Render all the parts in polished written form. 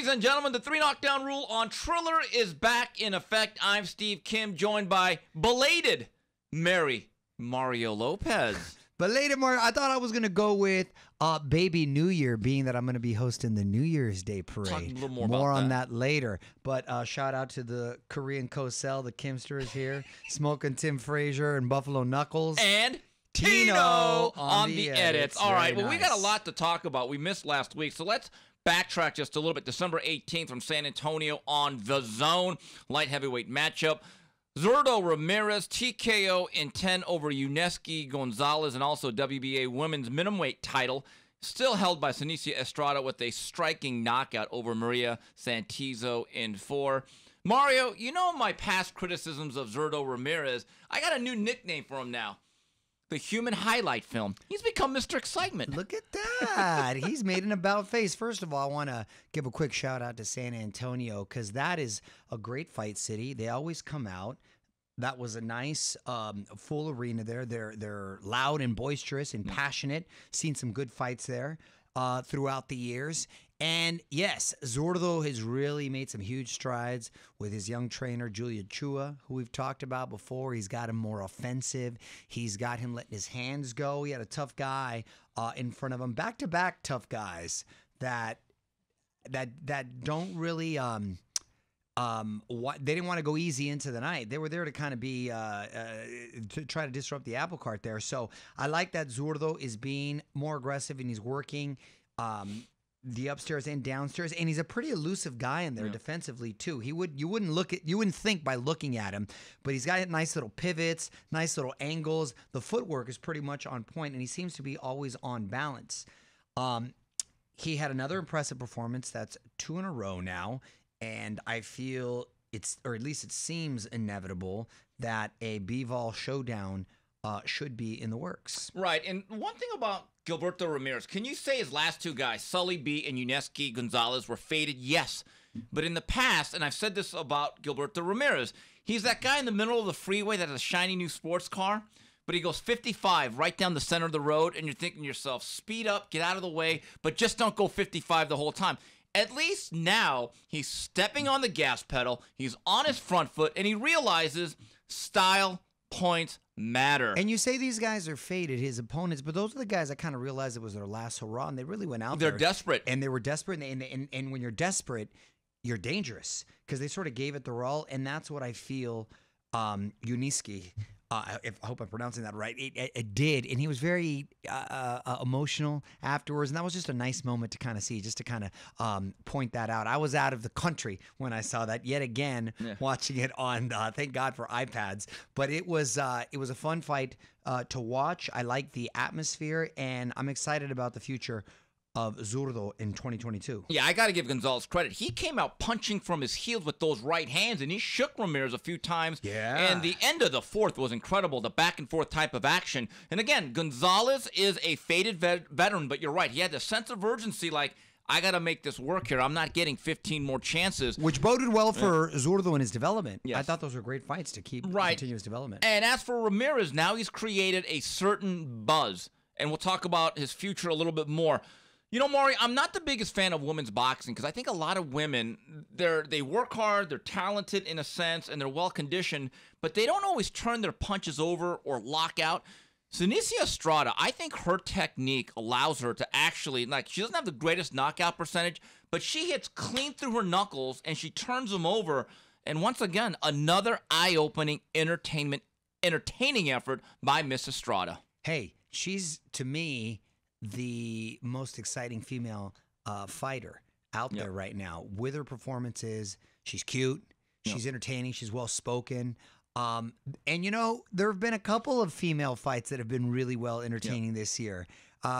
Ladies and gentlemen, the 3 knockdown rule on Triller is back in effect. I'm Steve Kim, joined by belated Mary Mario Lopez. Belated Mario, I thought I was going to go with Baby New Year, being that I'm going to be hosting the New Year's Day parade. Talk a little more More about on that. that later. But shout out to the Korean co-cell, the Kimsters here, Smoking Tim Frazier and Buffalo Knuckles. And Tino on the edits. All right, well, we got a lot to talk about. We missed last week, so let's backtrack just a little bit. December 18th from San Antonio on DAZN, light heavyweight matchup. Zurdo Ramirez, TKO in 10 over Yunieski Gonzalez, and also WBA women's minimumweight title, still held by Seniesa Estrada with a striking knockout over Maria Santizo in 4. Mario, you know my past criticisms of Zurdo Ramirez. I got a new nickname for him now. The human highlight film. He's become Mr. Excitement. Look at that. He's made an about face. First of all, I want to give a quick shout out to San Antonio because that is a great fight city. They always come out. That was a nice full arena there. They're loud and boisterous and passionate. Seen some good fights there throughout the years. And yes, Zurdo has really made some huge strides with his young trainer, Julio, who we've talked about before. He's got him more offensive. He's got him letting his hands go. He had a tough guy in front of him. Back-to-back tough guys that don't really they didn't want to go easy into the night. They were there to kind of be to try to disrupt the apple cart there. So I like that Zurdo is being more aggressive and he's working the upstairs and downstairs, and he's a pretty elusive guy in there defensively too. You wouldn't think by looking at him, but he's got nice little pivots, nice little angles. The footwork is pretty much on point, and he seems to be always on balance. He had another impressive performance. That's 2 in a row now, and I feel or at least it seems inevitable that a B-Vol showdown should be in the works. Right, and one thing about Gilberto Ramirez, can you say his last 2 guys, Sully B and Yunieski Gonzalez, were faded? Yes. But in the past, and I've said this about Gilberto Ramirez, he's that guy in the middle of the freeway that has a shiny new sports car, but he goes 55 right down the center of the road, and you're thinking to yourself, speed up, get out of the way, but just don't go 55 the whole time. At least now, he's stepping on the gas pedal, he's on his front foot, and he realizes style points matter. And you say these guys are faded, his opponents, but those are the guys that kind of realized it was their last hurrah, and they really went out there. They're desperate. And they were desperate, and when you're desperate, you're dangerous because they sort of gave it their all, and that's what I feel Yunieski, I hope I'm pronouncing that right, it did, and he was very emotional afterwards, and that was just a nice moment to kind of see, just to kind of point that out. I was out of the country when I saw that yet again, watching it on, thank God for iPads, but it was a fun fight to watch. I like the atmosphere, and I'm excited about the future of Zurdo in 2022. Yeah, I got to give Gonzalez credit. He came out punching from his heels with those right hands, and he shook Ramirez a few times. Yeah. And the end of the 4th was incredible, the back-and-forth type of action. And again, Gonzalez is a faded veteran, but you're right. He had the sense of urgency, like, I got to make this work here. I'm not getting 15 more chances. Which boded well for Zurdo in his development. Yes. I thought those were great fights to continue his development. And as for Ramirez, now he's created a certain buzz. And we'll talk about his future a little bit more. You know, Maury, I'm not the biggest fan of women's boxing because I think a lot of women, they work hard, they're talented in a sense, and they're well-conditioned, but they don't always turn their punches over or lock out. Seniesa Estrada, I think her technique allows her to actually, like, she doesn't have the greatest knockout percentage, but she hits clean through her knuckles, and she turns them over. And once again, another eye-opening, entertaining effort by Miss Estrada. Hey, she's, to me, the most exciting female fighter out there right now. With her performances, she's cute, she's entertaining, she's well-spoken. And, you know, there have been a couple of female fights that have been really well entertaining this year.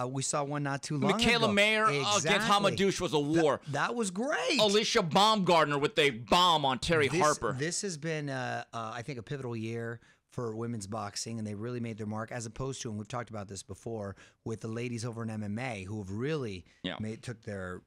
We saw one not too long ago. Michaela Mayer against Hamadouche was a war. That was great. Alicia Baumgardner with a bomb on Terry Harper. This has been, I think, a pivotal year for women's boxing, and they really made their mark, as opposed to, and we've talked about this before, with the ladies over in MMA who have really took their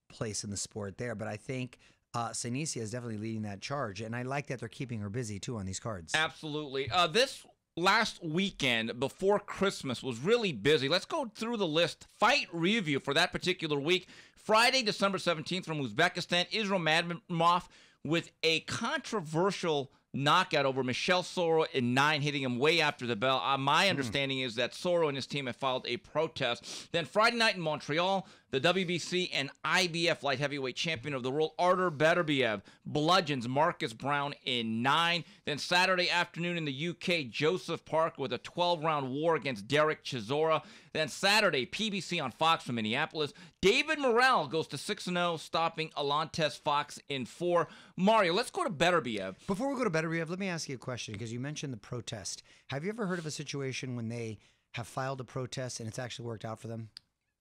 place in the sport there. But I think Seniesa is definitely leading that charge, and I like that they're keeping her busy, too, on these cards. Absolutely. This last weekend before Christmas was really busy. Let's go through the list. Fight review for that particular week. Friday, December 17th from Uzbekistan, Israel Madrimov with a controversial knockout over Michel Soro in 9, hitting him way after the bell. My understanding is that Soro and his team have filed a protest. Then Friday night in Montreal, the WBC and IBF light heavyweight champion of the world, Artur Beterbiev, bludgeons Marcus Browne in 9. Then Saturday afternoon in the UK, Joseph Parker with a 12-round war against Derek Chisora. Then Saturday, PBC on Fox from Minneapolis, David Morrell goes to 6-0, stopping Alontes Fox in 4. Mario, let's go to Beterbiev. Before we go to Beterbiev, let me ask you a question, because you mentioned the protest. Have you ever heard of a situation when they have filed a protest and it's actually worked out for them?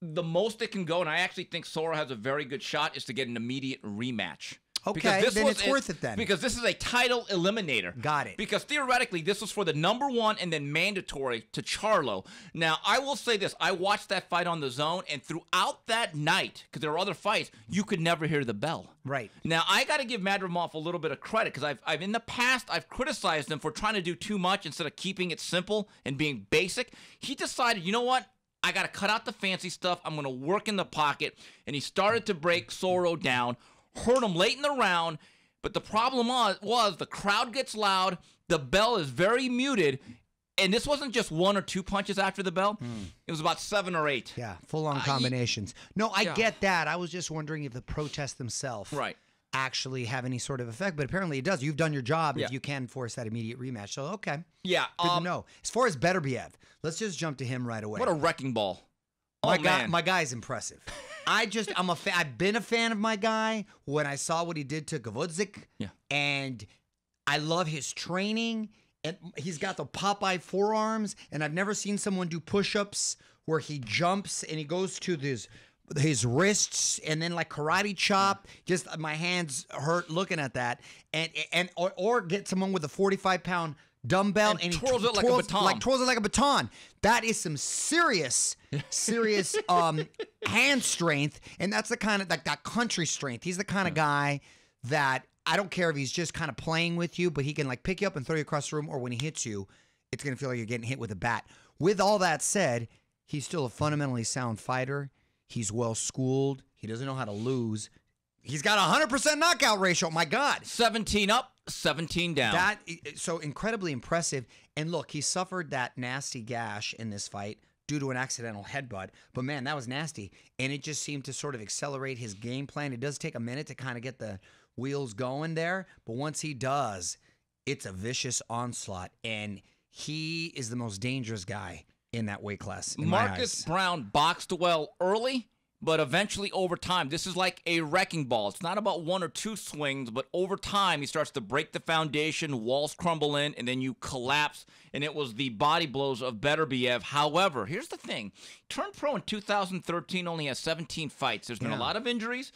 The most it can go, and I actually think Soro has a very good shot, is to get an immediate rematch. Okay, then it's worth it then. Because this is a title eliminator. Got it. Because theoretically, this was for the number 1 and then mandatory to Charlo. Now, I will say this. I watched that fight on the DAZN, and throughout that night, because there were other fights, you could never hear the bell. Right. Now, I got to give Madrimov a little bit of credit, because I've in the past, I've criticized him for trying to do too much instead of keeping it simple and being basic. He decided, you know what? I got to cut out the fancy stuff. I'm going to work in the pocket. And he started to break Soro down, hurt him late in the round. But the problem was the crowd gets loud. The bell is very muted. And this wasn't just 1 or 2 punches after the bell. It was about 7 or 8. Yeah, full-on combinations. No, I get that. I was just wondering if the protests themselves actually have any sort of effect. But apparently it does. You've done your job if you can force that immediate rematch. So, okay. Yeah. Good to know. As far as Beterbiev, let's just jump to him right away. What a wrecking ball. My guy's impressive. I've been a fan of my guy when I saw what he did to Gavudzik. Yeah. And I love his training. And he's got the Popeye forearms. And I've never seen someone do push-ups where he jumps and he goes to his wrists and then like karate chop. Just my hands hurt looking at that. Or get someone with a 45-pound dumbbell and he twirls it like a baton. Twirls it like a baton. That is some serious hand strength, and that's the kind of like that country strength. He's the kind of guy that I don't care if he's just kind of playing with you, but he can like pick you up and throw you across the room, or when he hits you, it's gonna feel like you're getting hit with a bat. With all that said, he's still a fundamentally sound fighter. He's well schooled. He doesn't know how to lose. He's got a 100% knockout ratio. My God. 17 up, 17 down. So incredibly impressive. And look, he suffered that nasty gash in this fight due to an accidental headbutt. But man, that was nasty. And it just seemed to sort of accelerate his game plan. It does take a minute to kind of get the wheels going there. But once he does, it's a vicious onslaught. And he is the most dangerous guy in that weight class. Marcus Browne boxed well early, but eventually over time, this is like a wrecking ball. It's not about 1 or 2 swings, but over time, he starts to break the foundation, walls crumble in, and then you collapse. And it was the body blows of Beterbiev. However, here's the thing. Turned pro in 2013, only has 17 fights. There's been a lot of injuries,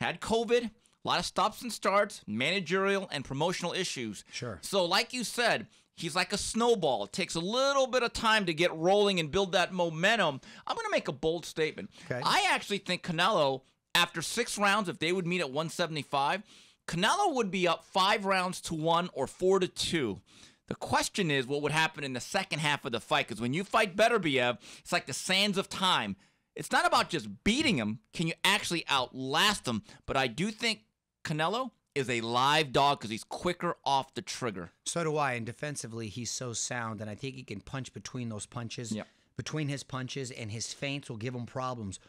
had COVID, a lot of stops and starts, managerial and promotional issues. Sure. So like you said, he's like a snowball. It takes a little bit of time to get rolling and build that momentum. I'm going to make a bold statement. Okay. I actually think Canelo, after 6 rounds, if they would meet at 175, Canelo would be up 5 rounds to 1 or 4 to 2. The question is what would happen in the second half of the fight, because when you fight Beterbiev, it's like the sands of time. It's not about just beating him. Can you actually outlast him? But I do think Canelo is a live dog because he's quicker off the trigger. So do I. And defensively, he's so sound, and I think he can punch between those punches. Yep. Between his punches, and his feints will give him problems.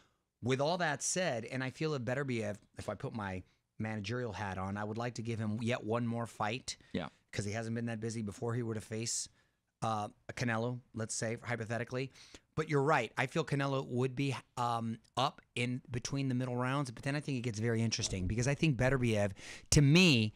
With all that said, and I feel that Beterbiev, if I put my managerial hat on, I would like to give him yet one more fight. Yeah. Because he hasn't been that busy before he were to face a Canelo, let's say, hypothetically. But you're right. I feel Canelo would be up in between the middle rounds. But then I think it gets very interesting because I think Beterbiev, to me,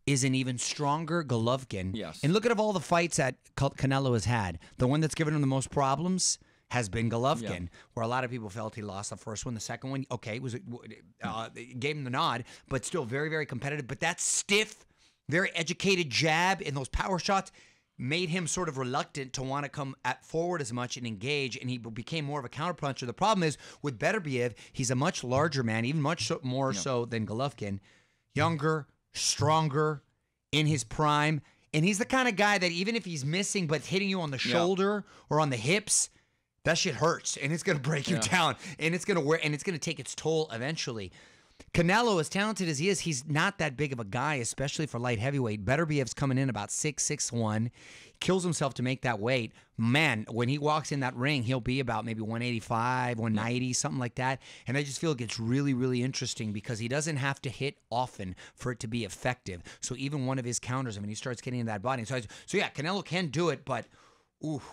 is an even stronger Golovkin. Yes. And look at all the fights that Canelo has had. The one that's given him the most problems has been Golovkin, where a lot of people felt he lost the first one. The second one, okay, gave him the nod, but still very, very competitive. But that stiff, very educated jab and those power shots made him sort of reluctant to want to come forward as much and engage, and he became more of a counterpuncher. The problem is, with Beterbiev, he's a much larger man, even much more so than Golovkin. Younger, stronger, in his prime, And he's the kind of guy that even if he's missing but hitting you on the shoulder or on the hips, that shit hurts and it's going to break you down and it's going to wear and it's going to take its toll eventually. Canelo, as talented as he is, he's not that big of a guy, especially for light heavyweight. Beterbiev's coming in about 6'1", kills himself to make that weight. Man, when he walks in that ring, he'll be about maybe 185, 190, something like that. And I just feel it gets really, really interesting because he doesn't have to hit often for it to be effective. So even one of his counters, I mean, he starts getting in that body. So yeah, Canelo can do it, but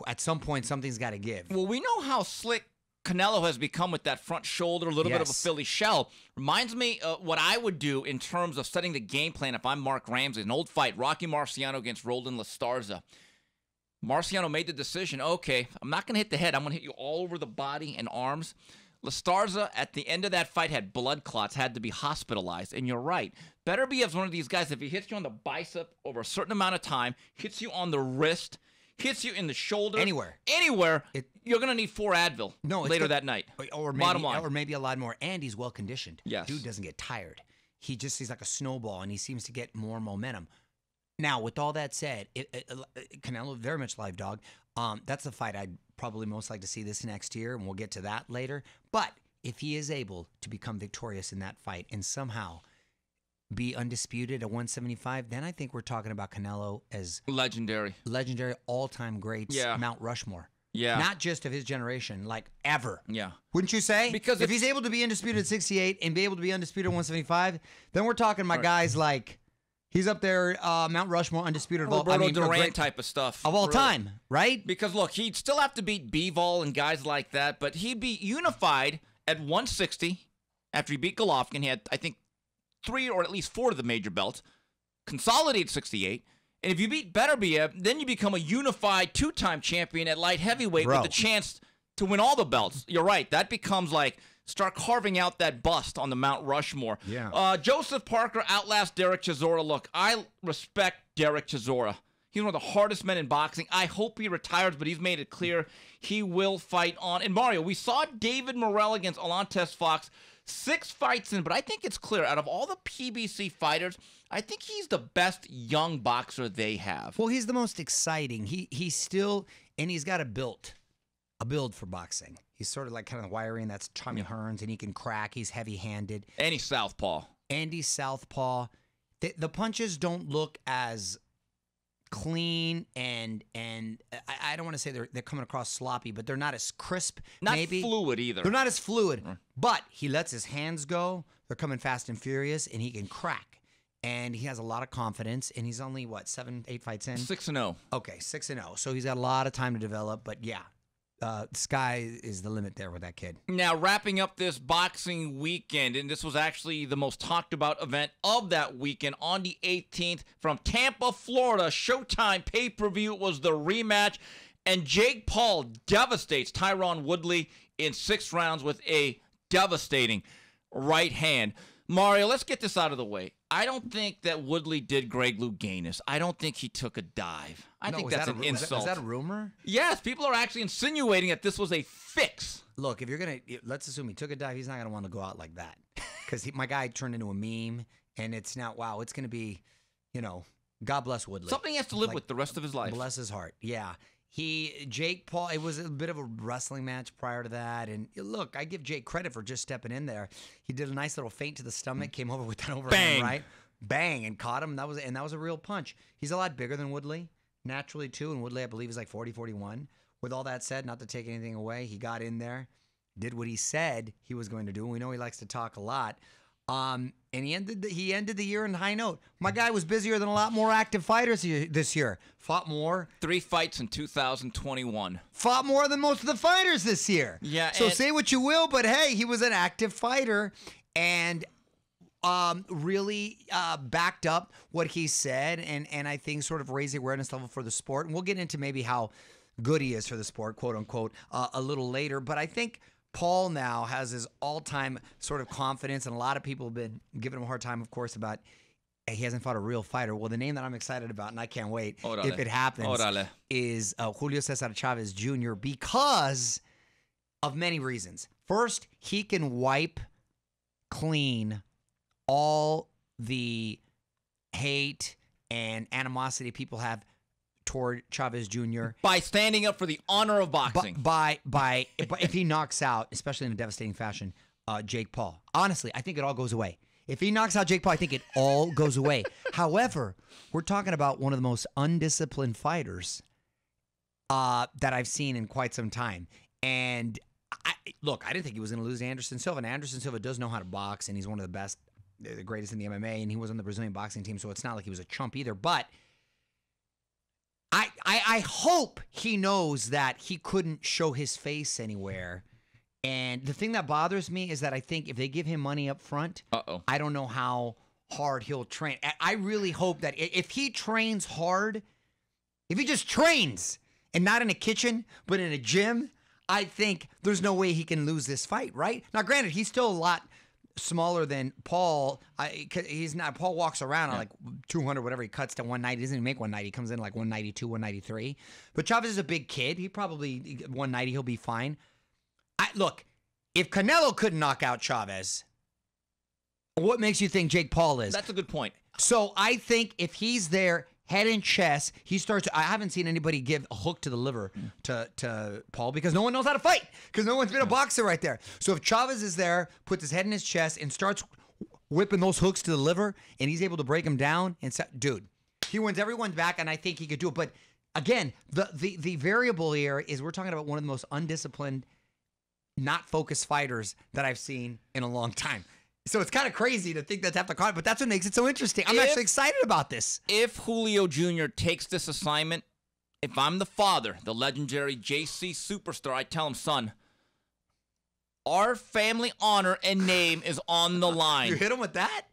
at some point, something's got to give. Well, we know how slick Canelo has become with that front shoulder, a little bit of a Philly shell. Reminds me what I would do in terms of setting the game plan if I'm Mark Ramsey. An old fight, Rocky Marciano against Roland Lastarza. Marciano made the decision, okay, I'm not going to hit the head. I'm going to hit you all over the body and arms. Lastarza, at the end of that fight, had blood clots, had to be hospitalized. And you're right. Beterbiev's one of these guys, if he hits you on the bicep over a certain amount of time, hits you on the wrist, hits you in the shoulder. Anywhere, you're going to need 4 Advil later that night. Or maybe a lot more. And he's well-conditioned. Yes. Dude doesn't get tired. He's like a snowball, and he seems to get more momentum. Now, with all that said, Canelo, very much live dog. That's the fight I'd probably most like to see this next year, and we'll get to that later. But if he is able to become victorious in that fight and somehow be undisputed at 175, then I think we're talking about Canelo as legendary, all-time greats, Mount Rushmore. Yeah. Not just of his generation, like ever. Yeah. Wouldn't you say? Because if he's able to be undisputed at 68 and be able to be undisputed at 175, then we're talking about guys like, he's up there, Mount Rushmore, undisputed of all time. Roberto Duran type of stuff. Of all time, right? Because, look, he'd still have to beat Bivol and guys like that, but he'd be unified at 160 after he beat Golovkin. He had, I think, 3 or at least 4 of the major belts, consolidated 68. And if you beat Beterbiev, then you become a unified 2-time champion at light heavyweight with the chance to win all the belts. You're right. That becomes like start carving out that bust on the Mount Rushmore. Yeah. Joseph Parker outlasts Derek Chisora. Look, I respect Derek Chisora. He's one of the hardest men in boxing. I hope he retires, but he's made it clear he will fight on. And Mario, we saw David Morrell against Alontes Fox. 6 fights in, but I think it's clear. Out of all the PBC fighters, I think he's the best young boxer they have. Well, he's the most exciting. He's still, and he's got a build for boxing. He's sort of like kind of wiring. That's Tommy Hearns, and he can crack. He's heavy-handed. And he's southpaw. The punches don't look as clean and I don't want to say they're coming across sloppy, but they're not as crisp. Not fluid either. They're not as fluid, but he lets his hands go. They're coming fast and furious, and he can crack. And he has a lot of confidence, and he's only, 7, 8 fights in? 6-0. Okay, 6-0. So he's got a lot of time to develop, but sky is the limit there with that kid. Now, wrapping up this boxing weekend, and this was actually the most talked about event of that weekend on the 18th from Tampa, Florida. Showtime pay-per-view was the rematch, and Jake Paul devastates Tyron Woodley in 6 rounds with a devastating right hand. Mario, let's get this out of the way. I don't think that Woodley did Greg Louganis. I don't think he took a dive. I think that's an insult. Is that a rumor? Yes, people are actually insinuating that this was a fix. Look, if you're going to, let's assume he took a dive, he's not going to want to go out like that. Because my guy turned into a meme, and it's now, wow, it's going to be, God bless Woodley. Something he has to live with the rest of his life. Bless his heart, yeah. Jake Paul, it was a bit of a wrestling match prior to that. And look, I give Jake credit for just stepping in there. He did a nice little feint to the stomach, came over with that overhand right. Bang, and caught him. That was a real punch. He's a lot bigger than Woodley, naturally, too. And Woodley, I believe, is like 40, 41. With all that said, not to take anything away, he got in there, did what he said he was going to do. And we know he likes to talk a lot. And he ended the year on a high note. My guy was busier than a lot more active fighters this year. Fought more. 3 fights in 2021. Fought more than most of the fighters this year. Yeah. So say what you will, but hey, he was an active fighter and really backed up what he said, and I think sort of raised the awareness level for the sport. And we'll get into maybe how good he is for the sport, quote unquote, a little later. But I think Paul now has his all-time sort of confidence, and a lot of people have been giving him a hard time, of course, about he hasn't fought a real fighter. Well, the name that I'm excited about, and I can't wait if it happens, is Julio Cesar Chavez Jr. because of many reasons. First, he can wipe clean all the hate and animosity people have toward Chavez Jr. By standing up for the honor of boxing. By if he knocks out, especially in a devastating fashion, Jake Paul. Honestly, I think it all goes away. If he knocks out Jake Paul, I think it all goes away. However, we're talking about one of the most undisciplined fighters that I've seen in quite some time. And look, I didn't think he was going to lose to Anderson Silva. And Anderson Silva does know how to box, and he's one of the best, the greatest in the MMA, and he was on the Brazilian boxing team, so it's not like he was a chump either. But I hope he knows that he couldn't show his face anywhere. And the thing that bothers me is that I think if they give him money up front, I don't know how hard he'll train. I really hope that if he trains hard, if he just trains and not in a kitchen, but in a gym, I think there's no way he can lose this fight, right? Now, granted, he's still a lot smaller than Paul. He's not. Paul walks around on like 200, whatever. He cuts to 190. He doesn't even make 190. He comes in like 192, 193. But Chavez is a big kid. He probably 190. He'll be fine. Look, if Canelo couldn't knock out Chavez, what makes you think Jake Paul is? That's a good point. So I think if he's there, head and chest, he starts. I haven't seen anybody give a hook to the liver to Paul because no one knows how to fight because no one's been a boxer right there. So if Chavez is there, puts his head in his chest and starts whipping those hooks to the liver, and he's able to break him down, and dude, he wins everyone back, and I think he could do it. But again, the variable here is we're talking about one of the most undisciplined, not focused fighters that I've seen in a long time. So it's kind of crazy to think that's half the card, but that's what makes it so interesting. I'm actually excited about this. If Julio Jr. takes this assignment, if I'm the father, the legendary JC superstar, I tell him, son, our family honor and name is on the line. You hit him with that?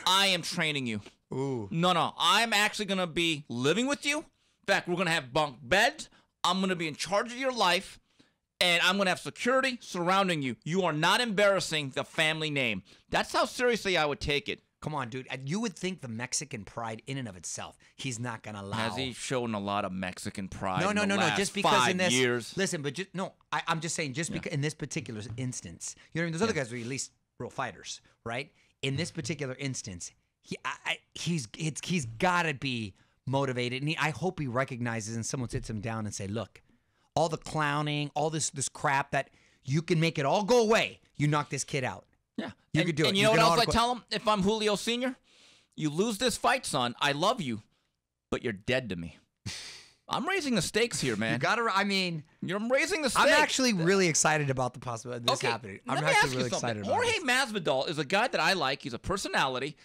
I am training you. Ooh. No. I'm actually going to be living with you. In fact, we're going to have bunk beds. I'm going to be in charge of your life. And I'm going to have security surrounding you. You are not embarrassing the family name. That's how seriously I would take it. Come on, dude. You would think the Mexican pride in and of itself, he's not going to allow. Has he shown a lot of Mexican pride No. last Just because 5 in this, years? Listen, but I'm just saying, just because in this particular instance, you know what I mean? There's other guys who are at least real fighters, right? In this particular instance, he's got to be motivated. And I hope he recognizes and someone sits him down and say, look, all the clowning, all this crap that you can make it all go away. You knock this kid out. Yeah. You could do it. And you know what else I tell him? If I'm Julio Sr., you lose this fight, son. I love you, but you're dead to me. I'm raising the stakes here, man. You're raising the stakes. I'm actually really excited about the possibility of this happening. I'm actually really excited about Jorge Masvidal is a guy that I like. He's a personality.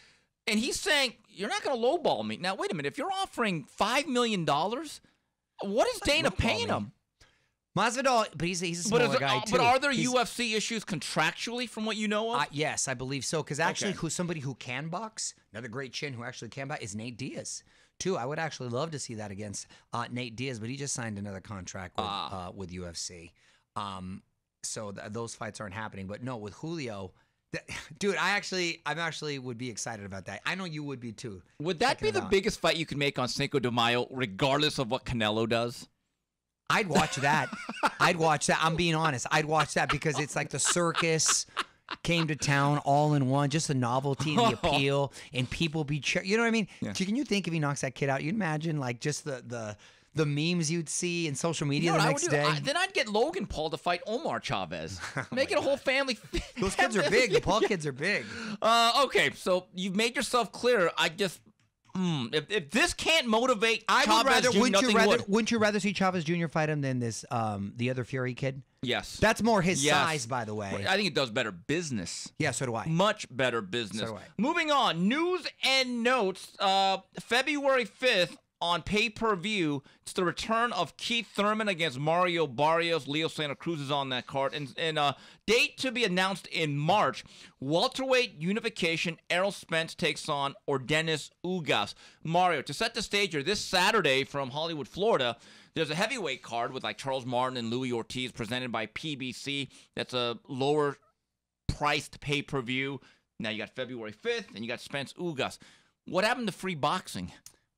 And he's saying, you're not going to lowball me. Now, wait a minute. If you're offering $5 million, what is Dana paying him? Masvidal, but he's a smaller guy, too. But are there UFC issues contractually from what you know of? Yes, I believe so. Because actually, somebody who can box, another great chin who actually can box, is Nate Diaz, too. I would actually love to see that against Nate Diaz, but he just signed another contract with UFC. So those fights aren't happening. But no, with Julio, dude, I actually would be excited about that. I know you would be, too. Would that be the biggest fight you could make on Cinco de Mayo, regardless of what Canelo does? I'd watch that. I'm being honest. I'd watch that because it's like the circus came to town all in one, just the novelty and the appeal, and people be you know what I mean? Yeah. Can you think if he knocks that kid out? You'd imagine like just the memes you'd see in social media the next day. Then I'd get Logan Paul to fight Omar Chavez. Make it a whole family. Those kids are big. The Paul kids are big. Okay, so you've made yourself clear. I just... If this can't motivate Chavez Jr., wouldn't you rather see Chavez Jr. fight him than this the other Fury kid? Yes. That's more his size, by the way. I think it does better business. Yeah, so do I. Much better business. So do I. Moving on, news and notes. February 5th on pay-per-view, it's the return of Keith Thurman against Mario Barrios. Leo Santa Cruz is on that card. And date to be announced in March. Welterweight unification, Errol Spence takes on Ordenis Ugas. Mario, to set the stage here, this Saturday from Hollywood, Florida, there's a heavyweight card with like Charles Martin and Louis Ortiz presented by PBC. That's a lower-priced pay-per-view. Now you got February 5th, and you got Spence Ugas. What happened to free boxing?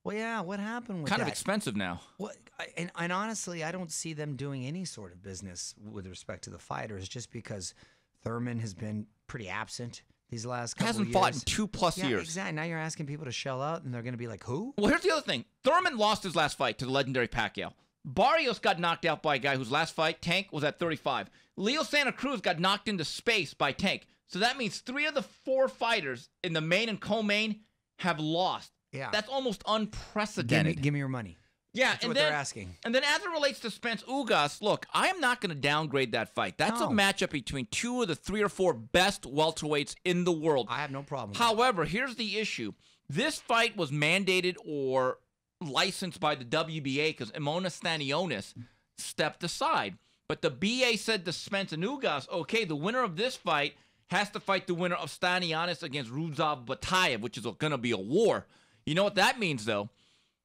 Well, yeah, what happened with that? Kind of that? Expensive now. Well, and honestly, I don't see them doing any sort of business with respect to the fighters just because Thurman has been pretty absent these last couple Hasn't years. fought in 2+ Yeah, years. exactly. Now you're asking people to shell out, and they're going to be like, who? Well, here's the other thing. Thurman lost his last fight to the legendary Pacquiao. Barrios got knocked out by a guy whose last fight, Tank, was at 35. Leo Santa Cruz got knocked into space by Tank. So that means 3 of the 4 fighters in the main and co-main have lost. Yeah. That's almost unprecedented. Give me your money. Yeah, That's and what then, they're asking. And then as it relates to Spence Ugas, look, I am not going to downgrade that fight. That's a matchup between 2 of the 3 or 4 best welterweights in the world. I have no problem with However, here's the issue. This fight was mandated or licensed by the WBA because Imona Stanionis stepped aside. But the BA said to Spence and Ugas, okay, the winner of this fight has to fight the winner of Stanionis against Ruzab Batayev, which is going to be a war. You know what that means, though?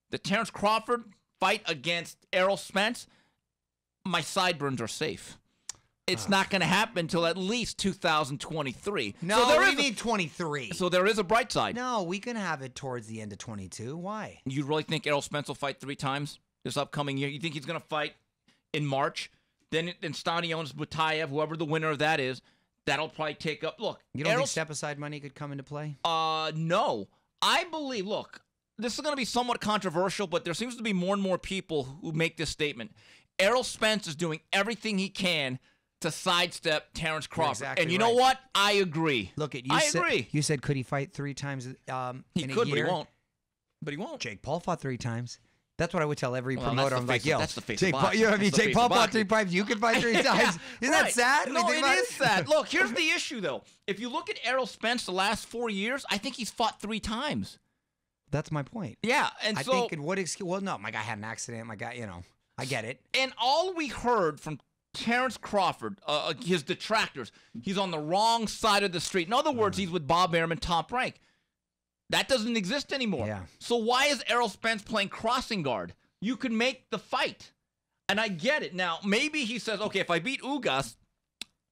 The Terrence Crawford fight against Errol Spence, my sideburns are safe. It's not going to happen until at least 2023. No, so we need 23. So there is a bright side. No, we can have it towards the end of 22. Why? You really think Errol Spence will fight 3 times this upcoming year? You think he's going to fight in March? Then Stanionis Batayev, whoever the winner of that is, that'll probably take up. Look, You don't think step-aside money could come into play? No. I believe, look, this is going to be somewhat controversial, but there seems to be more and more people who make this statement. Errol Spence is doing everything he can to sidestep Terrence Crawford. Exactly and you know what? I agree. Look, at you. I agree. You said could he fight 3 times He in a could, year? but he won't. But he won't. Jake Paul fought 3 times. That's what I would tell every Well, promoter. I'm like, yo, that's the face Jake of Paul, boxing. you know what I mean? That's the Jake face Paul of fought 3 boxing. times. You can fight 3 times. Isn't that sad? No, When you it think about is sad. Look, here's the issue, though. If you look at Errol Spence the last 4 years, I think he's fought 3 times. That's my point. Yeah, and I think what excuse? Well, no, my guy had an accident. My guy, I get it. And all we heard from Terrence Crawford, his detractors, he's on the wrong side of the street. In other words, he's with Bob Arum, Top Rank. That doesn't exist anymore. Yeah. So why is Errol Spence playing crossing guard? You could make the fight. And I get it. Now, maybe he says, okay, if I beat Ugas,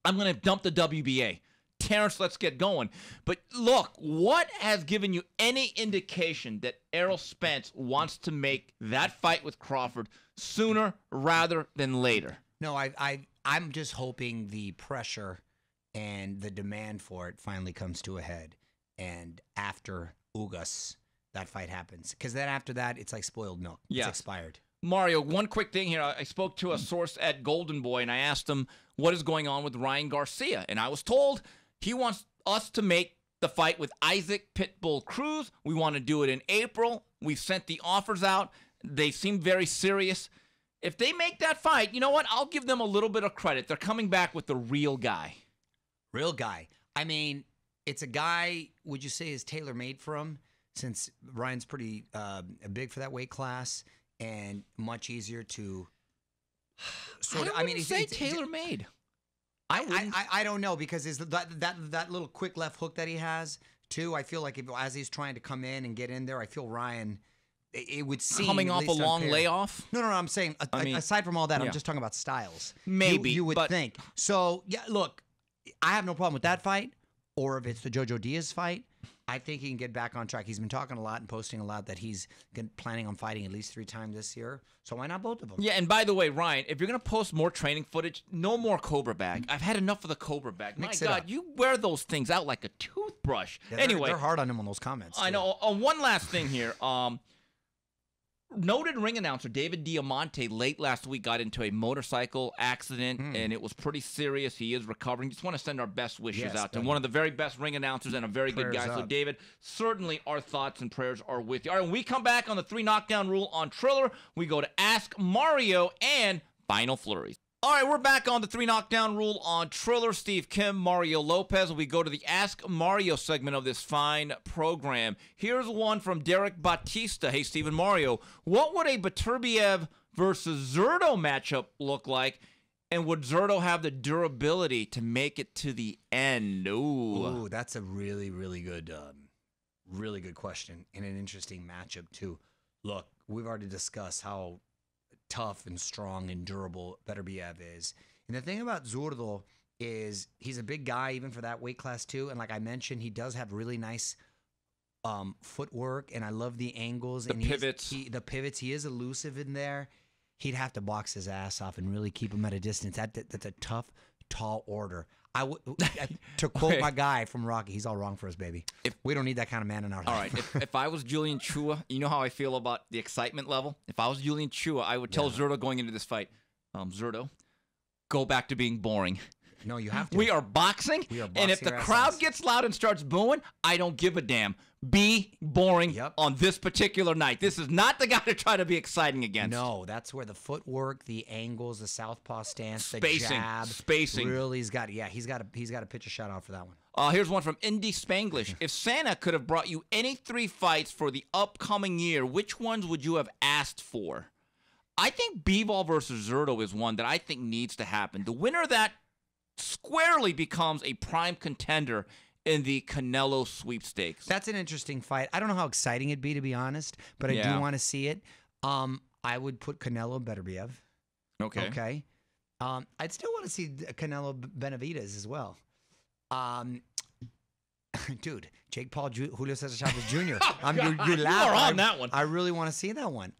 I'm going to dump the WBA. Terrence, let's get going. But look, what has given you any indication that Errol Spence wants to make that fight with Crawford sooner rather than later? No, I'm just hoping the pressure and the demand for it finally comes to a head. And after Ugas, that fight happens. Because then after that, it's like spoiled milk. Yeah. It's expired. Mario, one quick thing here. I spoke to a source at Golden Boy, and I asked him what is going on with Ryan Garcia. And I was told he wants us to make the fight with Isaac Pitbull Cruz. We want to do it in April. We've sent the offers out. They seem very serious. If they make that fight, you know what? I'll give them a little bit of credit. They're coming back with the real guy. Real guy. I mean, it's a guy, would you say, is tailor-made for him? Since Ryan's pretty big for that weight class and much easier to sort of. I wouldn't say tailor-made. I don't know because is that little quick left hook that he has too. I feel like as he's trying to come in and get in there, I feel Ryan. It would seem coming off a long layoff. No. I'm saying aside from all that, I'm just talking about styles. Maybe you would think so. Yeah, look, I have no problem with that fight, or if it's the Jojo Diaz fight. I think he can get back on track. He's been talking a lot and posting a lot that he's planning on fighting at least 3 times this year. So why not both of them? Yeah, and by the way, Ryan, if you're going to post more training footage, no more Cobra bag. I've had enough of the Cobra bag. Mix My it God, up. you wear those things out like a toothbrush. Yeah, anyway. they're hard on him on those comments. I too. know. One last thing here. Noted ring announcer David Diamante late last week got into a motorcycle accident, and it was pretty serious. He is recovering. Just want to send our best wishes out to him. One of the very best ring announcers and a very good guy. So, David, certainly our thoughts and prayers are with you. All right, when we come back on the 3 knockdown rule on Triller, we go to Ask Mario and Final Flurries. All right, we're back on the 3 knockdown rule on Triller. Steve Kim, Mario Lopez. We go to the Ask Mario segment of this fine program. Here's one from Derek Batista. Hey, Steve and Mario, what would a Beterbiev versus Zurdo matchup look like? And would Zurdo have the durability to make it to the end? Ooh, that's a really, really good question and an interesting matchup too. Look, we've already discussed how tough and strong and durable Beterbiev is. And the thing about Zurdo is he's a big guy even for that weight class too. And like I mentioned, he does have really nice footwork, and I love the angles. The pivots. The pivots. He is elusive in there. He'd have to box his ass off and really keep him at a distance. That's a tough tall order. To quote my guy from Rocky, he's all wrong for us, baby. We don't need that kind of man in our life. All right, if I was Julian Chua, you know how I feel about the excitement level? If I was Julian Chua, I would tell Zurdo going into this fight, Zurdo, go back to being boring. No, you have to. We are boxing, and if the crowd gets loud and starts booing, I don't give a damn. Be boring on this particular night. This is not the guy to try to be exciting against. No, that's where the footwork, the angles, the southpaw stance, the jab, spacing. Really, he's got to pitch a shot out for that one. Here's one from Indy Spanglish. If Santa could have brought you any 3 fights for the upcoming year, which ones would you have asked for? I think Bivol versus Zurdo is one that I think needs to happen. The winner of that squarely becomes a prime contender in the Canelo sweepstakes. That's an interesting fight. I don't know how exciting it'd be, to be honest, but I do want to see it. I would put Canelo and Beterbiev. Okay. I'd still want to see Canelo Benavidez as well. Dude, Jake Paul, Julio Cesar Chavez Jr. You're on that one. I really want to see that one.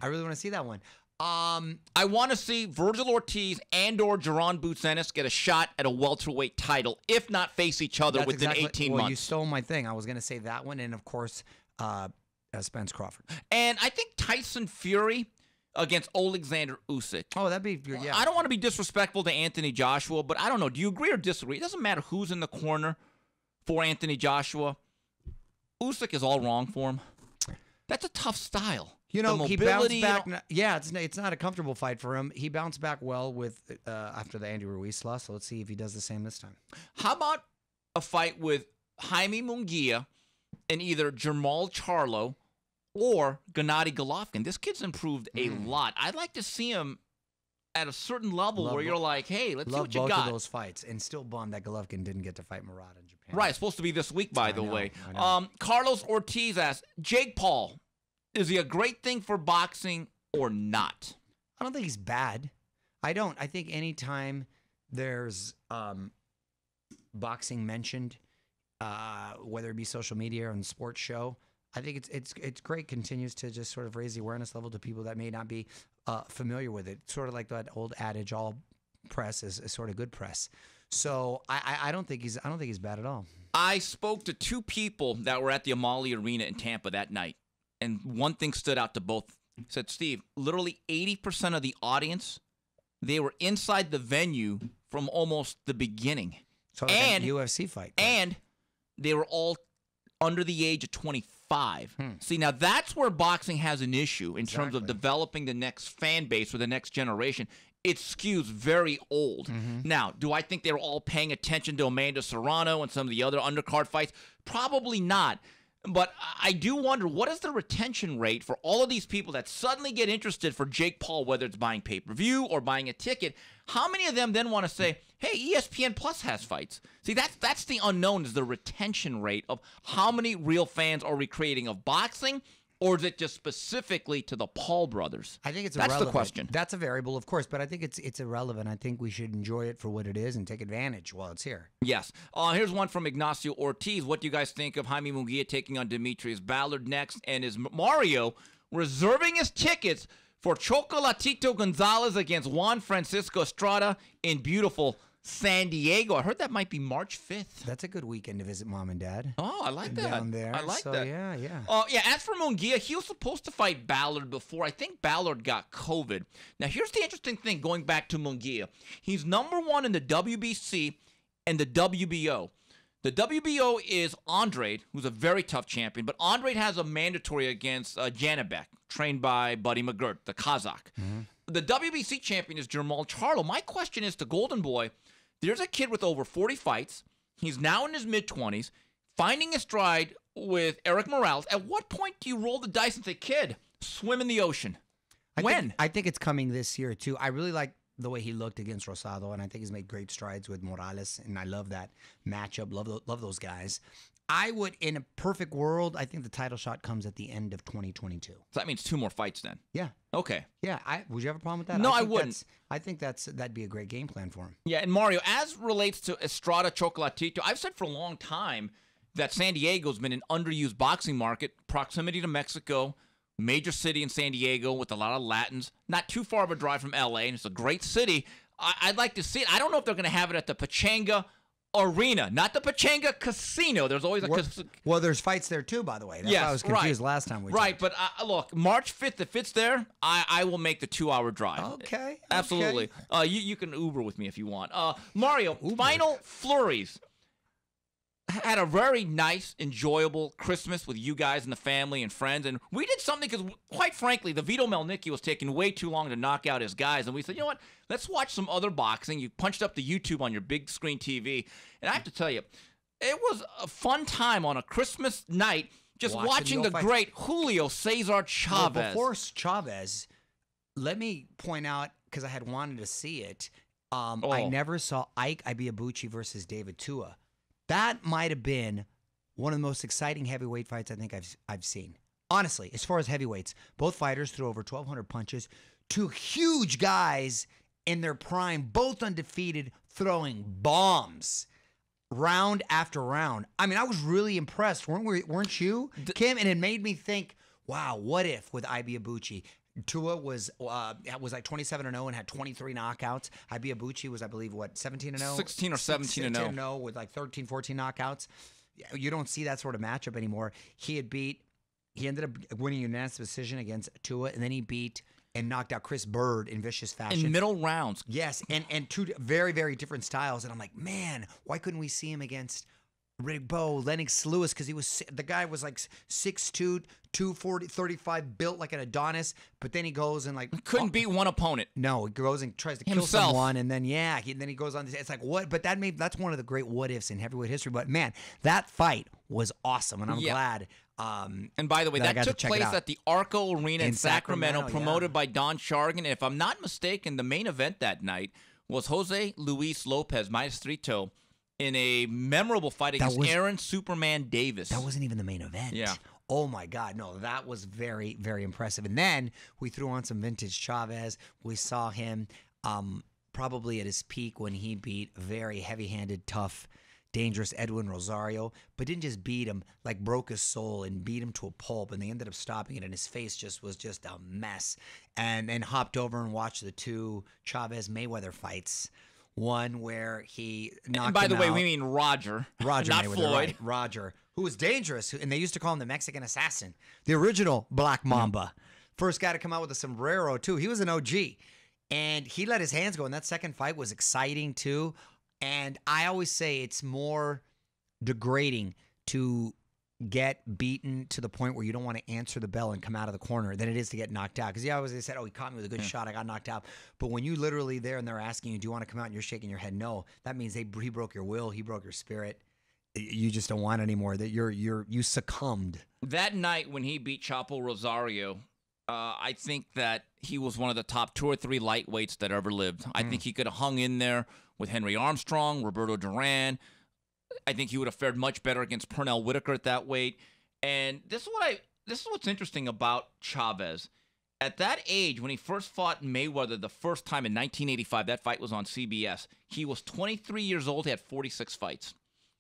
I want to see Virgil Ortiz and/or Jaron Boots Ennis get a shot at a welterweight title, if not face each other within 18 months. Well, you stole my thing. I was going to say that one, and of course, Spence Crawford. And I think Tyson Fury against Alexander Usyk. Oh, that'd be yeah. I don't want to be disrespectful to Anthony Joshua, but I don't know. Do you agree or disagree? It doesn't matter who's in the corner for Anthony Joshua. Usyk is all wrong for him. That's a tough style. You know, he bounced back. Yeah, it's not a comfortable fight for him. He bounced back well with after the Andy Ruiz loss. So let's see if he does the same this time. How about a fight with Jaime Munguia and either Jermall Charlo or Gennady Golovkin? This kid's improved a lot. I'd like to see him at a certain level where you're like, hey, let's see what you got. Love both of those fights, and still bummed that Golovkin didn't get to fight Murata in Japan. Right, it's supposed to be this week, by the way. I know. Carlos Ortiz asks, Jake Paul, is he a great thing for boxing or not? I don't think he's bad. I don't. I think anytime there's boxing mentioned, whether it be social media or on the sports show, I think it's great. Continues to just sort of raise the awareness level to people that may not be familiar with it. Sort of like that old adage, all press is sort of good press. So I don't think he's bad at all. I spoke to 2 people that were at the Amalie Arena in Tampa that night. And one thing stood out to both. He said, Steve, literally 80% of the audience, they were inside the venue from almost the beginning. So like a UFC fight. Right? And they were all under the age of 25. See, now that's where boxing has an issue in terms of developing the next fan base or the next generation. It skews very old. Now, do I think they were all paying attention to Amanda Serrano and some of the other undercard fights? Probably not. But I do wonder, what is the retention rate for all of these people that suddenly get interested for Jake Paul, whether it's buying pay-per-view or buying a ticket? How many of them then want to say, hey, ESPN Plus has fights? See, that's the unknown, is the retention rate of how many real fans are we creating of boxing, or is it just specifically to the Paul brothers? I think it's irrelevant. That's the question. That's a variable, of course, but I think it's irrelevant. I think we should enjoy it for what it is and take advantage while it's here. Yes. Here's one from Ignacio Ortiz. What do you guys think of Jaime Munguia taking on Demetrius Ballard next? And is Mario reserving his tickets for Chocolatito Gonzalez against Juan Francisco Estrada in beautiful San Diego? I heard that might be March 5th. That's a good weekend to visit mom and dad. Oh, I like that. Down there. I like that. Yeah. Yeah, as for Munguia, he was supposed to fight Ballard before. I think Ballard got COVID. Now, here's the interesting thing going back to Munguia. He's #1 in the WBC and the WBO. The WBO is Andrade, who's a very tough champion, but Andrade has a mandatory against Janibek, trained by Buddy McGirt, the Kazakh. The WBC champion is Jermall Charlo. My question is to Golden Boy, there's a kid with over 40 fights. He's now in his mid-20s, finding his stride with Eric Morales. At what point do you roll the dice and say, kid, swim in the ocean? I think it's coming this year, too. I really like the way he looked against Rosado, and I think he's made great strides with Morales, and I love that matchup. Love those guys. I would, in a perfect world, I think the title shot comes at the end of 2022. So that means 2 more fights then? Yeah. Okay. Yeah. Would you have a problem with that? No, I wouldn't. I think that'd be a great game plan for him. Yeah, and Mario, as relates to Estrada Chocolatito, I've said for a long time that San Diego's been an underused boxing market, proximity to Mexico, major city in San Diego with a lot of Latins, not too far of a drive from LA, and it's a great city. I'd like to see it. I don't know if they're going to have it at the Pachanga Arena, not the Pachanga Casino. There's always a well, there's fights there too, by the way. That's why I was confused last time we talked. But look, March 5th, if it's there, I will make the 2-hour drive. Okay. Absolutely. You can Uber with me if you want. Mario, final flurries. Had a very nice, enjoyable Christmas with you guys and the family and friends. And we did something because, quite frankly, the Vito Melnicki was taking way too long to knock out his guys. And we said, you know what? Let's watch some other boxing. You punched up the YouTube on your big screen TV. And I have to tell you, it was a fun time on a Christmas night just watching the great Julio Cesar Chavez. Well, before Chavez, let me point out, because I had wanted to see it, I never saw Ike Ibeabuchi versus David Tua. That might have been one of the most exciting heavyweight fights I think I've seen. Honestly, as far as heavyweights, both fighters threw over 1,200 punches. Two huge guys in their prime, both undefeated, throwing bombs round after round. I mean, I was really impressed. Weren't you, Kim? And it made me think, wow, what if with Ibeabuchi? Tua was like 27-0 and had 23 knockouts. Ibeabuchi was, I believe, what, 17-0? 16 or 17-0. 17-0 with like 13, 14 knockouts. You don't see that sort of matchup anymore. He ended up winning a unanimous decision against Tua, and then he beat and knocked out Chris Bird in vicious fashion. In middle rounds. Yes, and two very, very different styles. And I'm like, man, why couldn't we see him against Rigbo, Lennox Lewis, because the guy was like 6'2", 240, 35, built like an Adonis, but then he goes and like couldn't beat one opponent. No, he goes and tries to kill someone, and then then he goes on. It's like what? But that's one of the great what ifs in heavyweight history. But man, that fight was awesome, and I'm glad. And by the way, that took place at the Arco Arena in Sacramento, promoted by Don Shargan. And if I'm not mistaken, the main event that night was Jose Luis Lopez, Maestrito, in a memorable fight against Aaron Superman Davis. That wasn't even the main event. Yeah. Oh, my God. No, that was very, very impressive. And then we threw on some vintage Chavez. We saw him probably at his peak when he beat very heavy-handed, tough, dangerous Edwin Rosario, but didn't just beat him, like broke his soul and beat him to a pulp, and they ended up stopping it, and his face was just a mess. And then hopped over and watched the two Chavez-Mayweather fights. One where he knocked him out. And by the way, we mean Roger not Mayweather, Floyd. Right. Roger, who was dangerous, and they used to call him the Mexican Assassin, the original Black Mamba. First guy to come out with a sombrero, too. He was an OG, and he let his hands go, and that second fight was exciting, too. And I always say it's more degrading to get beaten to the point where you don't want to answer the bell and come out of the corner than it is to get knocked out. Because they said, oh, he caught me with a good shot, I got knocked out. But when you literally there and they're asking you, do you want to come out, and you're shaking your head no, that means he broke your will, he broke your spirit. You just don't want anymore. That you succumbed. That night when he beat Chapo Rosario, I think that he was one of the top 2 or 3 lightweights that ever lived. I think he could have hung in there with Henry Armstrong, Roberto Duran. I think he would have fared much better against Pernell Whitaker at that weight. And this is what's interesting about Chavez. At that age, when he first fought Mayweather the first time in 1985, that fight was on CBS. He was 23 years old. He had 46 fights.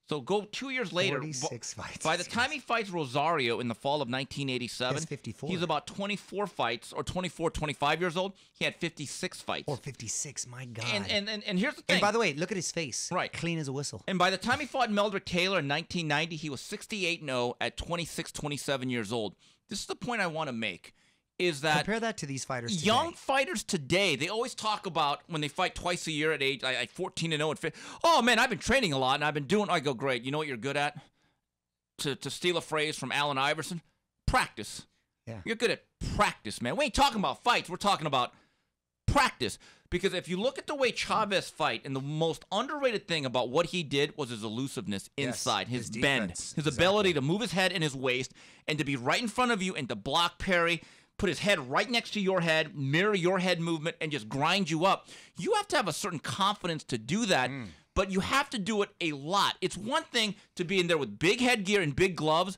So go 2 years later. 46 fights. By the time he fights Rosario in the fall of 1987, he's 54. He's about 24 fights, or 24, 25 years old. He had 56 fights. Or 56, my God. And here's the thing. And by the way, look at his face. Right. Clean as a whistle. And by the time he fought Meldrick Taylor in 1990, he was 68-0 at 26, 27 years old. This is the point I want to make. Is that compare that to these fighters today. Young fighters today, they always talk about when they fight twice a year at age like 14-0 and 15. Oh man, I've been training a lot and I've been doing. I go, great. You know what you're good at? To steal a phrase from Allen Iverson, practice. Yeah, you're good at practice, man. We ain't talking about fights. We're talking about practice. Because if you look at the way Chavez fight, and the most underrated thing about what he did was his elusiveness inside, his bend, his ability to move his head and his waist, and to be right in front of you and to block parry. Put his head right next to your head, mirror your head movement, and just grind you up. You have to have a certain confidence to do that, but you have to do it a lot. It's one thing to be in there with big headgear and big gloves,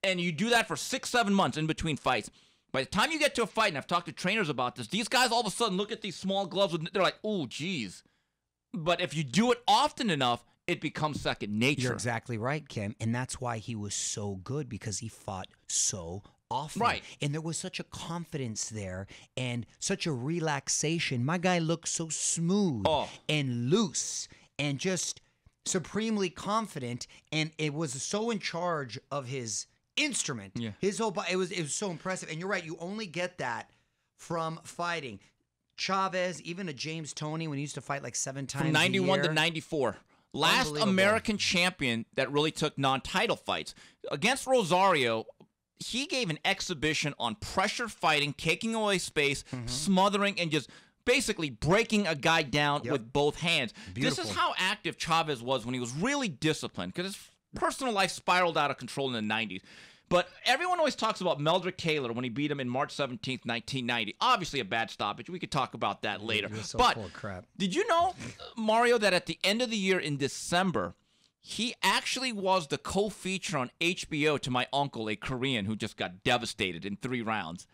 and you do that for 6-7 months in between fights. By the time you get to a fight, and I've talked to trainers about this, these guys all of a sudden look at these small gloves, and they're like, oh, geez. But if you do it often enough, it becomes second nature. You're exactly right, Kim, and that's why he was so good, because he fought so off. Right. And there was such a confidence there and such a relaxation. My guy looked so smooth and loose and just supremely confident, and it was so in charge of his instrument. Yeah. His whole body, it was so impressive. And you're right, you only get that from fighting. Chavez, even a James Toney, when he used to fight like 7 times from 91 a year. to 94. Last American champion that really took non-title fights. Against Rosario, he gave an exhibition on pressure fighting, taking away space, smothering, and just basically breaking a guy down with both hands. Beautiful. This is how active Chavez was when he was really disciplined, because his personal life spiraled out of control in the 90s. But everyone always talks about Meldrick Taylor when he beat him in March 17th, 1990. Obviously a bad stoppage. We could talk about that later. So but full of crap. Did you know, Mario, that at the end of the year in December, he actually was the co-feature on HBO to my uncle, a Korean who just got devastated in 3 rounds.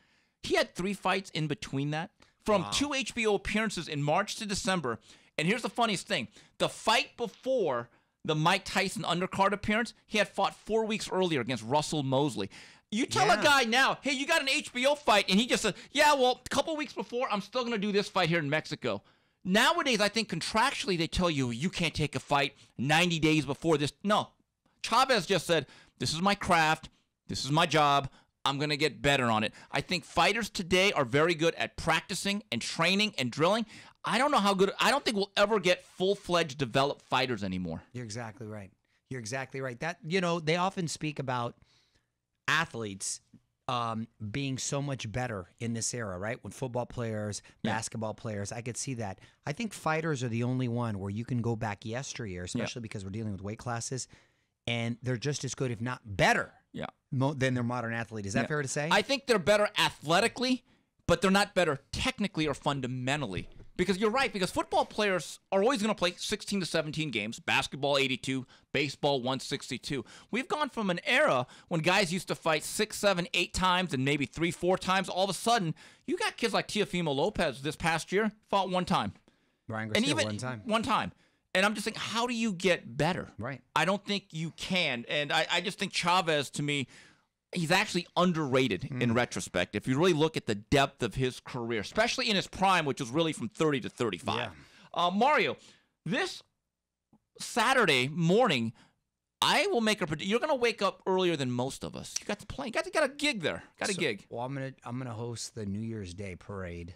He had 3 fights in between that, from 2 HBO appearances in March to December. And here's the funniest thing. The fight before the Mike Tyson undercard appearance, he had fought 4 weeks earlier against Russell Mosley. You tell a guy now, hey, you got an HBO fight, and he just said, yeah, well, a couple weeks before, I'm still going to do this fight here in Mexico. Nowadays, I think contractually they tell you, you can't take a fight 90 days before this. No. Chavez just said, this is my craft. This is my job. I'm going to get better on it. I think fighters today are very good at practicing and training and drilling. I don't know how good. I don't think we'll ever get full-fledged developed fighters anymore. You're exactly right. You're exactly right. That, you know, they often speak about athletes being so much better in this era, right? When football players, basketball players, I could see that. I think fighters are the only one where you can go back yesteryear, especially because we're dealing with weight classes, and they're just as good, if not better, than their modern athlete. Is that fair to say? I think they're better athletically, but they're not better technically or fundamentally. Because you're right, because football players are always going to play 16 to 17 games, basketball 82, baseball 162. We've gone from an era when guys used to fight 6, 7, 8 times and maybe 3, 4 times. All of a sudden, you got kids like Teofimo Lopez this past year, fought 1 time. Ryan Garcia, and even 1 time. 1 time. And I'm just thinking, how do you get better? Right. I don't think you can. And I just think Chavez, to me, he's actually underrated in retrospect. If you really look at the depth of his career, especially in his prime, which was really from 30 to 35. Yeah. Mario, this Saturday morning, I will make a prediction. You're going to wake up earlier than most of us. You got to play. You got a gig there. Got a gig. Well, I'm gonna host the New Year's Day parade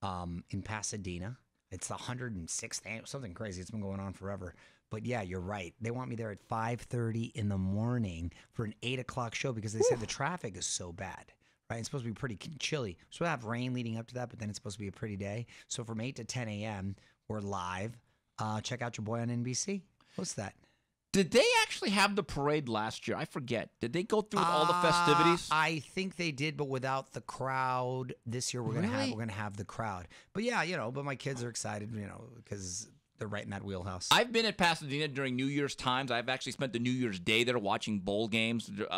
in Pasadena. It's the 106th annual, something crazy. It's been going on forever. But yeah, you're right. They want me there at 5:30 in the morning for an 8 o'clock show because they said the traffic is so bad. Right? It's supposed to be pretty chilly. We're supposed to have rain leading up to that, but then it's supposed to be a pretty day. So from 8 to 10 a.m., we're live. Check out your boy on NBC. What's that? Did they actually have the parade last year? I forget. Did they go through all the festivities? I think they did, but without the crowd. This year we're gonna have the crowd. But yeah, but my kids are excited, because they're right in that wheelhouse. I've been at Pasadena during New Year's times. I've actually spent the New Year's Day there watching bowl games with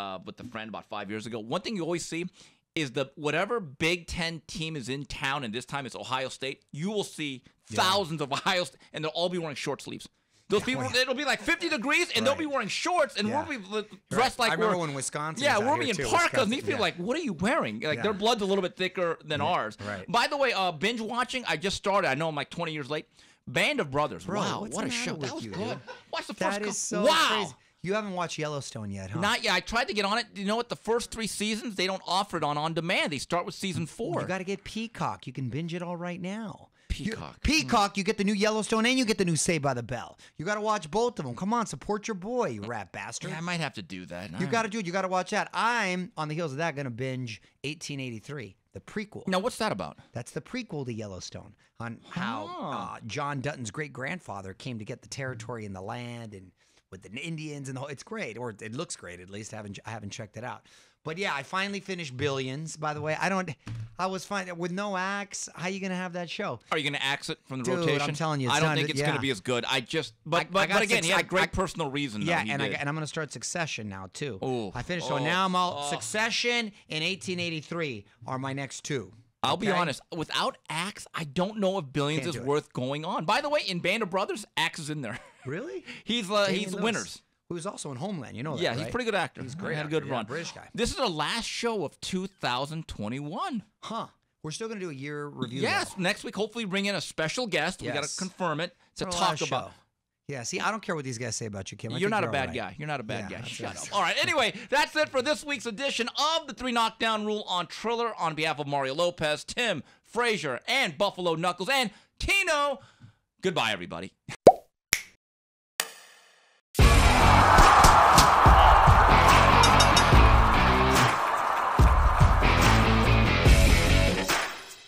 a friend about 5 years ago. One thing you always see is whatever Big Ten team is in town, and this time it's Ohio State, you will see thousands of Ohio State, and they'll all be wearing short sleeves. Those people, it'll be like 50 degrees, and they'll be wearing shorts, and we'll be dressed like I remember when Wisconsin we'll be in parkas, and these people are like, what are you wearing? Like, their blood's a little bit thicker than ours. Right. By the way, binge watching, I just started. I know I'm like 20 years late. Band of Brothers. Bro, wow, what a show. That was good. Watch the first That is so crazy. You haven't watched Yellowstone yet, huh? Not yet. I tried to get on it. You know what? The first 3 seasons, they don't offer it on demand. They start with season 4. You got to get Peacock. You can binge it all right now. Peacock. Peacock, you get the new Yellowstone and you get the new Saved by the Bell. You got to watch both of them. Come on, support your boy, you rat bastard. Yeah, I might have to do that. You got to do it. You got to watch that. I'm, on the heels of that, going to binge 1883, the prequel. Now, what's that about? That's the prequel to Yellowstone, on how John Dutton's great-grandfather came to get the territory and the land, and with the Indians and the whole. It's great, or it looks great at least. I haven't checked it out. But yeah, I finally finished Billions. By the way, I was fine with no axe. How you gonna have that show? Are you gonna axe it from the Dude, rotation? I'm telling you, I don't think it's gonna be as good. But again, he had great personal reason. Yeah, and I'm gonna start Succession now too. Ooh. I finished. So now I'm all Succession and 1883 are my next 2. I'll be honest. Without Axe, I don't know if Billions is worth going on. By the way, in Band of Brothers, Axe is in there. Really? He's winners. who's also in Homeland. You know that, Yeah, right? he's a pretty good actor. He's a great. Had a good actor, run. Yeah, British guy. This is our last show of 2021. Huh. We're still going to do a year review. Yes, though. next week hopefully bring in a special guest. We got Yes. to confirm it to Our talk last about. show. Yeah, see, I don't care what these guys say about you, Kim. I You're think not a all bad right. guy. You're not a bad Yeah, guy. that's Shut right. up. All right. Anyway, that's it for this week's edition of the 3 Knockdown Rule on Triller. On behalf of Mario Lopez, Tim, Frazier, and Buffalo Knuckles, and Tino. Goodbye, everybody.